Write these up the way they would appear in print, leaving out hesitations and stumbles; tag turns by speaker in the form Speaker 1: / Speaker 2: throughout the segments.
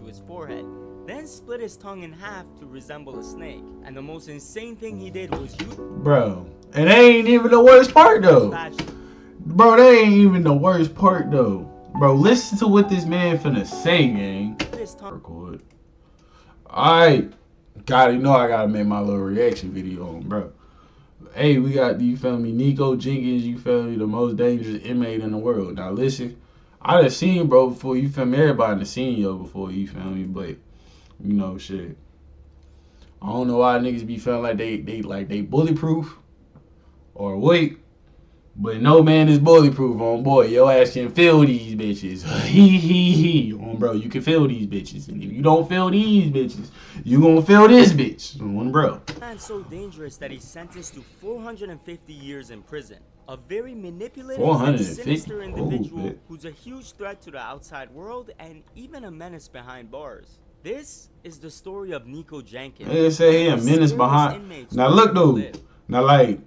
Speaker 1: to his forehead, then split his tongue in half to resemble a snake. And the most insane thing he did was
Speaker 2: Bro, and that ain't even the worst part though. Bro, that ain't even the worst part though. Bro, listen to what this man finna say, gang. Record. Alright. You know I gotta make my little reaction video on, bro. Hey, we got, you feel me, Nikko Jenkins, you feel me, the most dangerous inmate in the world. Now listen, I done seen bro before, you feel me, everybody done seen yo before, you feel me, but, you know, shit. I don't know why niggas be feeling like they bulletproof or wait. But no man is bulletproof, on boy. Your ass can feel these bitches. On bro, you can feel these bitches. And if you don't feel these bitches, you gonna feel this bitch. On bro.
Speaker 1: Man so dangerous that he's sentenced to 450 years in prison. A very manipulative and sinister individual who's a huge threat to the outside world and even a menace behind bars. This is the story of Nikko Jenkins.
Speaker 2: They say he a menace behind. Now look though. Now like,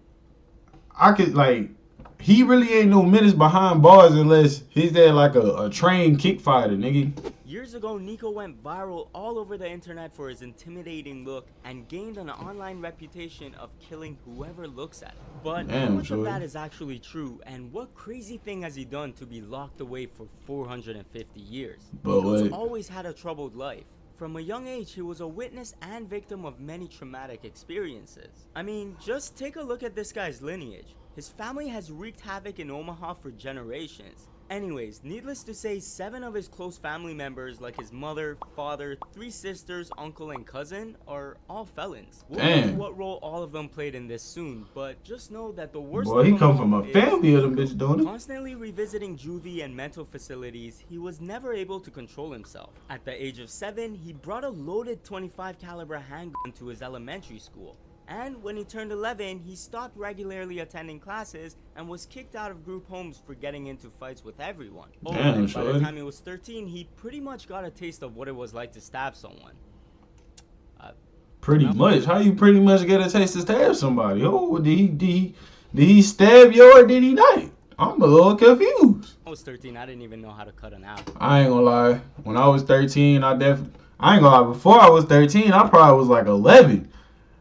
Speaker 2: I could like. He really ain't no menace behind bars unless he's there like a trained kick fighter, nigga.
Speaker 1: Years ago, Nikko went viral all over the internet for his intimidating look and gained an online reputation of killing whoever looks at him. But how much of that is actually true, and what crazy thing has he done to be locked away for 450 years? Nikko's always had a troubled life. From a young age, he was a witness and victim of many traumatic experiences. I mean, just take a look at this guy's lineage. His family has wreaked havoc in Omaha for generations. Anyways, needless to say, 7 of his close family members, like his mother, father, 3 sisters, uncle, and cousin, are all felons. We'll get to what role all of them played in this soon, but just know that the worst
Speaker 2: boy, he come from a family of them bitches doing it.
Speaker 1: Constantly revisiting juvie and mental facilities, he was never able to control himself. At the age of 7, he brought a loaded .25 caliber handgun to his elementary school. And when he turned 11, he stopped regularly attending classes and was kicked out of group homes for getting into fights with everyone. And by the time he was 13, he pretty much got a taste of what it was like to stab someone.
Speaker 2: Pretty much? How you pretty much get a taste to stab somebody? Oh, did he stab you or did he not? I'm a little confused.
Speaker 1: I was 13, I didn't even know how to cut an apple.
Speaker 2: I ain't gonna lie. When I was 13, I ain't gonna lie. Before I was 13, I probably was like 11.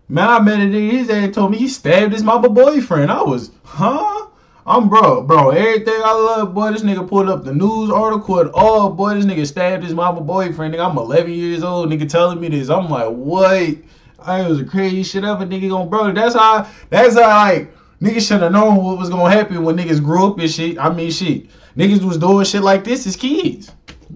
Speaker 2: Man, I met a nigga, his ass told me he stabbed his mama boyfriend. I was, huh? Bro, everything I love, boy, this nigga pulled up the news article and all, boy, this nigga stabbed his mama boyfriend. Nigga, I'm 11 years old, nigga telling me this. I'm like, what? I was a crazy shit ever, nigga, gonna, bro. That's how, like, niggas should have known what was gonna happen when niggas grew up and shit. I mean, shit. Niggas was doing shit like this as kids.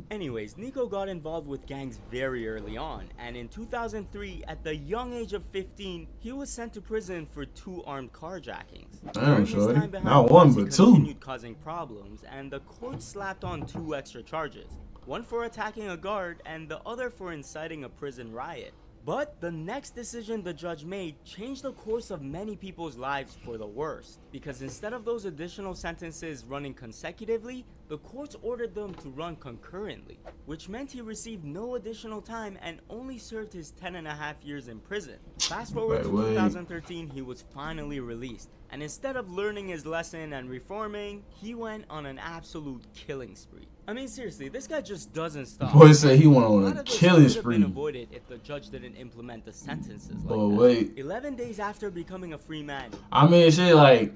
Speaker 1: Anyways, Nikko got involved with gangs very early on, and in 2003, at the young age of 15, he was sent to prison for 2 armed carjackings.
Speaker 2: Damn, shorty. Not one, but 2.
Speaker 1: He continued causing problems, and the court slapped on 2 extra charges. One for attacking a guard, and the other for inciting a prison riot. But the next decision the judge made changed the course of many people's lives for the worst, because instead of those additional sentences running consecutively, the courts ordered them to run concurrently, which meant he received no additional time and only served his 10.5 years in prison. Fast forward to 2013, he was finally released, and instead of learning his lesson and reforming, he went on an absolute killing spree. I mean, seriously, this guy just doesn't stop.
Speaker 2: Boy said he went on a killing spree.
Speaker 1: Been avoided if the judge didn't implement the sentences like that. 11 days after becoming a free man.
Speaker 2: I mean, shit, like,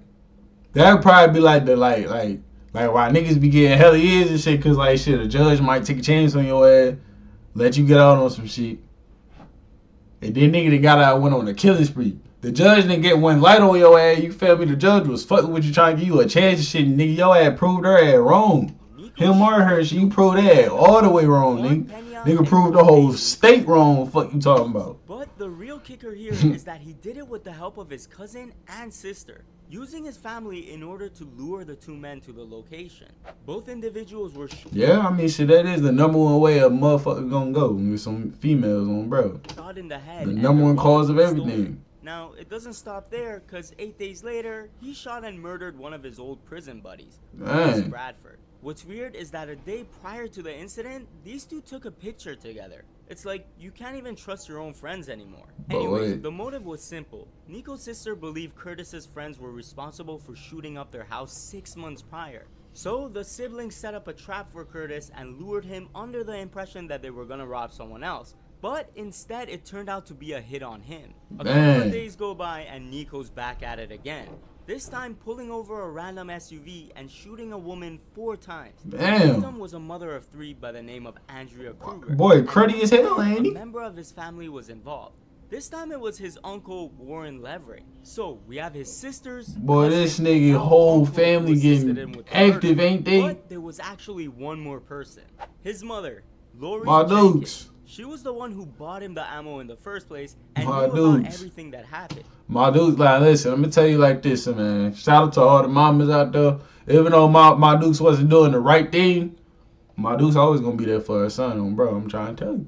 Speaker 2: that'd probably be like the like why niggas be getting hella years and shit, cause like shit, a judge might take a chance on your ass, let you get out on some shit, and then nigga that got out went on a killing spree. The judge didn't get one light on your ass. You feel me? The judge was fucking with you, trying to give you a chance and shit. And nigga, your ass proved her ass wrong. Him or her, you proved that all the way wrong, nigga. Nigga proved the whole state wrong. Fuck you talking about?
Speaker 1: But the real kicker here is that he did it with the help of his cousin and sister, using his family in order to lure the 2 men to the location. Both individuals were
Speaker 2: I mean, shit, that is the number one way a motherfucker gonna go with some females on, bro.
Speaker 1: Shot in the head.
Speaker 2: The number one cause of everything.
Speaker 1: Now, it doesn't stop there, because 8 days later, he shot and murdered one of his old prison buddies, Bradford. What's weird is that a day prior to the incident, these 2 took a picture together. It's like, you can't even trust your own friends anymore. Anyways, the motive was simple. Nikko's sister believed Curtis's friends were responsible for shooting up their house 6 months prior. So the siblings set up a trap for Curtis and lured him under the impression that they were gonna rob someone else. But instead it turned out to be a hit on him. A couple of days go by and Nikko's back at it again. This time pulling over a random SUV and shooting a woman 4 times.
Speaker 2: Damn.
Speaker 1: The victim was a mother of 3 by the name of Andrea Kruger.
Speaker 2: Boy, cruddy as hell, ain't he?
Speaker 1: A member of his family was involved. This time it was his uncle Warren Leverick. So we have his sisters.
Speaker 2: Boy, this nigga whole family getting active, ain't they?
Speaker 1: But there was actually one more person. His mother, Lori
Speaker 2: My
Speaker 1: Jenkins.
Speaker 2: dukes.
Speaker 1: She was the one who bought him the ammo in the first place and
Speaker 2: My
Speaker 1: knew about
Speaker 2: dudes.
Speaker 1: everything that happened.
Speaker 2: My dudes, like, listen, let me tell you like this, man. Shout out to all the mamas out there. Even though my dukes wasn't doing the right thing, my duke's always gonna be there for her son, bro. I'm trying to tell you.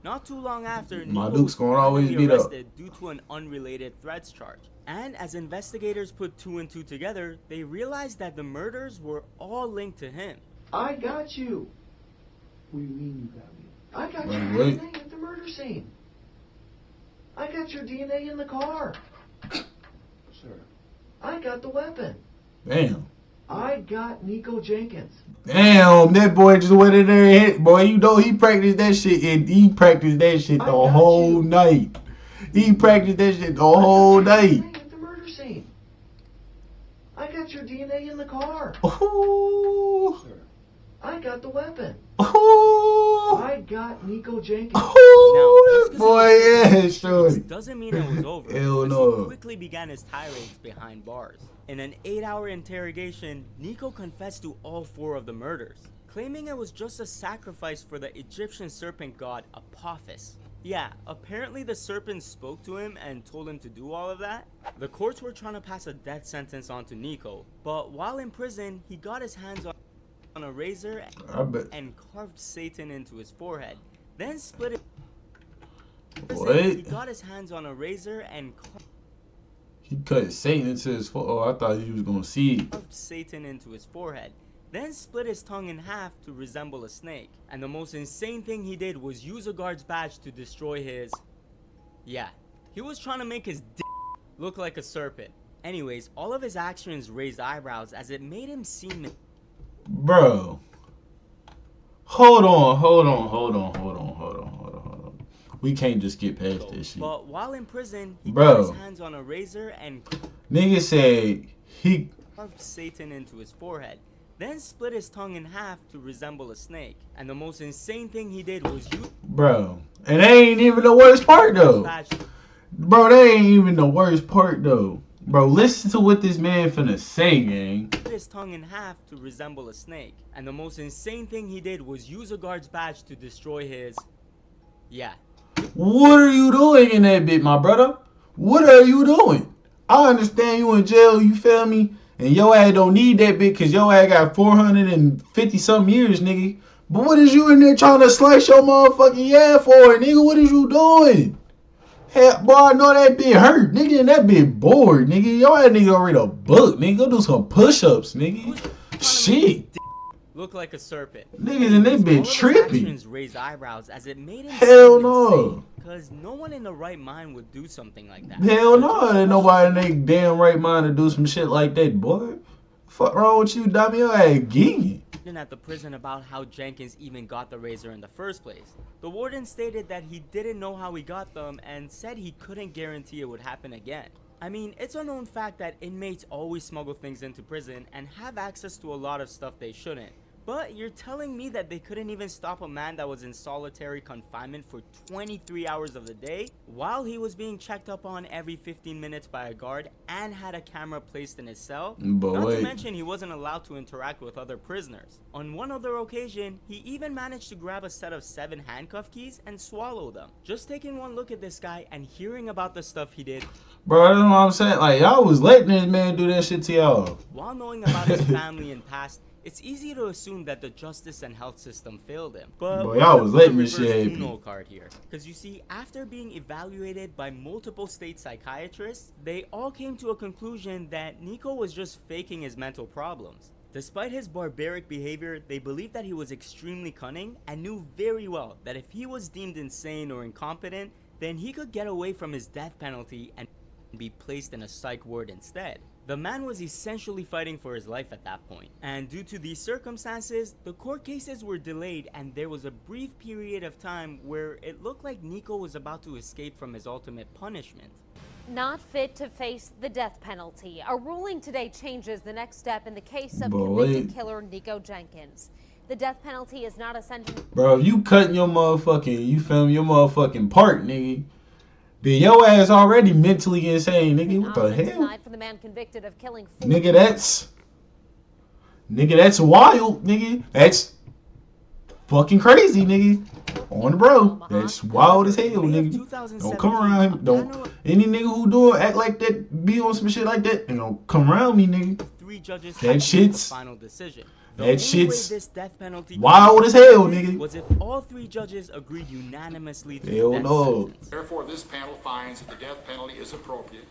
Speaker 1: Not too long after,
Speaker 2: My
Speaker 1: Nikko
Speaker 2: Duke's
Speaker 1: was
Speaker 2: gonna always
Speaker 1: finally
Speaker 2: be there.
Speaker 1: arrested due to an unrelated threats charge. And as investigators put 2 and 2 together, they realized that the murders were all linked to him.
Speaker 3: I got you. What do you mean you got me? I got your
Speaker 2: Wait.
Speaker 3: DNA at the murder scene. I got your DNA in the car. Sir. I got the weapon.
Speaker 2: Damn.
Speaker 3: I got Nikko Jenkins.
Speaker 2: Damn, that boy just went in there and hit. Boy, you know he practiced that shit, and he practiced that shit the whole night. He practiced that shit the whole night.
Speaker 3: At the murder scene. I got your DNA in the car.
Speaker 2: Ooh.
Speaker 3: Sir. I got the weapon.
Speaker 2: Ooh.
Speaker 3: I got Nikko Jenkins.
Speaker 2: Ooh. Boy, yeah, sure.
Speaker 1: Doesn't mean it was over.
Speaker 2: Hell
Speaker 1: As
Speaker 2: no.
Speaker 1: he quickly began his tirades behind bars. In an 8-hour interrogation, Nikko confessed to all 4 of the murders, claiming it was just a sacrifice for the Egyptian serpent god Apophis. Yeah, apparently the serpent spoke to him and told him to do all of that. The courts were trying to pass a death sentence onto Nikko, but while in prison, he got his hands on a razor and carved Satan into his forehead. Then split it. He got his hands on a razor and
Speaker 2: he cut Satan into his forehead. Oh, I thought you was gonna see it.
Speaker 1: Carved Satan into his forehead. Then split his tongue in half to resemble a snake. And the most insane thing he did was use a guard's badge to destroy his... Yeah, he was trying to make his dick look like a serpent. Anyways, all of his actions raised eyebrows as it made him seem...
Speaker 2: Bro. Hold on. We can't just get past this shit.
Speaker 1: But while in prison, he
Speaker 2: Bro.
Speaker 1: got his hands on a razor and
Speaker 2: Nigga said he
Speaker 1: carved Satan into his forehead. Then split his tongue in half to resemble a snake. And the most insane thing he did was use...
Speaker 2: Bro. And that ain't even the worst part though. Bro, that ain't even the worst part though. Bro, listen to what this man finna say, gang.
Speaker 1: Split his tongue in half to resemble a snake. And the most insane thing he did was use a guard's badge to destroy his... Yeah.
Speaker 2: What are you doing in that bit, my brother? What are you doing? I understand you in jail, you feel me? And your ass don't need that bit because your ass got 450 something years, nigga. But what is you in there trying to slice your motherfucking ass for, nigga? What is you doing? Hell, boy, I know that bit hurt, nigga, and that bit bored, nigga. Your ass nigga already a book, nigga. Go do some push-ups, nigga. Shit.
Speaker 1: Look like a serpent.
Speaker 2: Niggas in that bit trippy.
Speaker 1: Actions raised eyebrows as it made him
Speaker 2: Hell no.
Speaker 1: Because no one in the right mind would do something like that.
Speaker 2: Hell no, ain't nobody in their damn right mind to do some shit like that, boy. Fuck wrong with you, dummy? Your ass geeking.
Speaker 1: At the prison about how Jenkins even got the razor in the first place. The warden stated that he didn't know how he got them and said he couldn't guarantee it would happen again. I mean, it's a known fact that inmates always smuggle things into prison and have access to a lot of stuff they shouldn't. But you're telling me that they couldn't even stop a man that was in solitary confinement for 23 hours of the day while he was being checked up on every 15 minutes by a guard and had a camera placed in his cell? Not to mention he wasn't allowed to interact with other prisoners. On one other occasion, he even managed to grab a set of 7 handcuff keys and swallow them. Just taking one look at this guy and hearing about the stuff he did,
Speaker 2: bro, that's what I'm saying. Like, y'all was letting this man do that shit to y'all.
Speaker 1: While knowing about his family and past, it's easy to assume that the justice and health system failed him. But
Speaker 2: boy, y'all was letting this shit happen.
Speaker 1: Card here. Because you see, after being evaluated by multiple state psychiatrists, they all came to a conclusion that Nikko was just faking his mental problems. Despite his barbaric behavior, they believed that he was extremely cunning and knew very well that if he was deemed insane or incompetent, then he could get away from his death penalty and be placed in a psych ward instead. The man was essentially fighting for his life at that point, and due to these circumstances, the court cases were delayed and there was a brief period of time where it looked like Nikko was about to escape from his ultimate punishment.
Speaker 4: Not fit to face the death penalty. A ruling today changes the next step in the case of convicted killer Nikko Jenkins. The death penalty is not a sentence.
Speaker 2: Bro, if you cutting your motherfucking, you film your motherfucking part, nigga. Then your ass already mentally insane, nigga. What the hell?
Speaker 4: For the man convicted of killing
Speaker 2: nigga, that's wild, nigga. That's fucking crazy, nigga. On the bro. That's wild as hell, nigga. Don't come around him. Don't any nigga who do it act like that, be on some shit like that, and don't come around me, nigga. That shit's
Speaker 1: final decision.
Speaker 2: That shit's wild as hell, nigga.
Speaker 1: Was if all three judges agreed unanimously to
Speaker 2: hell no.
Speaker 5: Therefore, this panel finds that the death penalty is appropriate,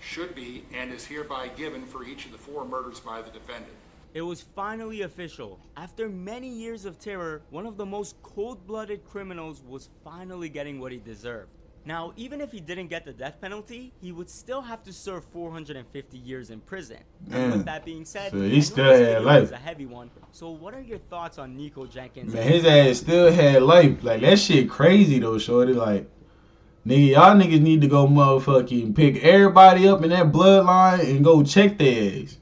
Speaker 5: should be, and is hereby given for each of the 4 murders by the defendant.
Speaker 1: It was finally official. After many years of terror, one of the most cold-blooded criminals was finally getting what he deserved. Now, even if he didn't get the death penalty, he would still have to serve 450 years in prison. And with that being said,
Speaker 2: so he still had life.
Speaker 1: Was a heavy one. So what are your thoughts on Nikko Jenkins?
Speaker 2: Man, his ass still had life. Like, that shit crazy though, shorty. Like, nigga, y'all niggas need to go motherfucking pick everybody up in that bloodline and go check their ass.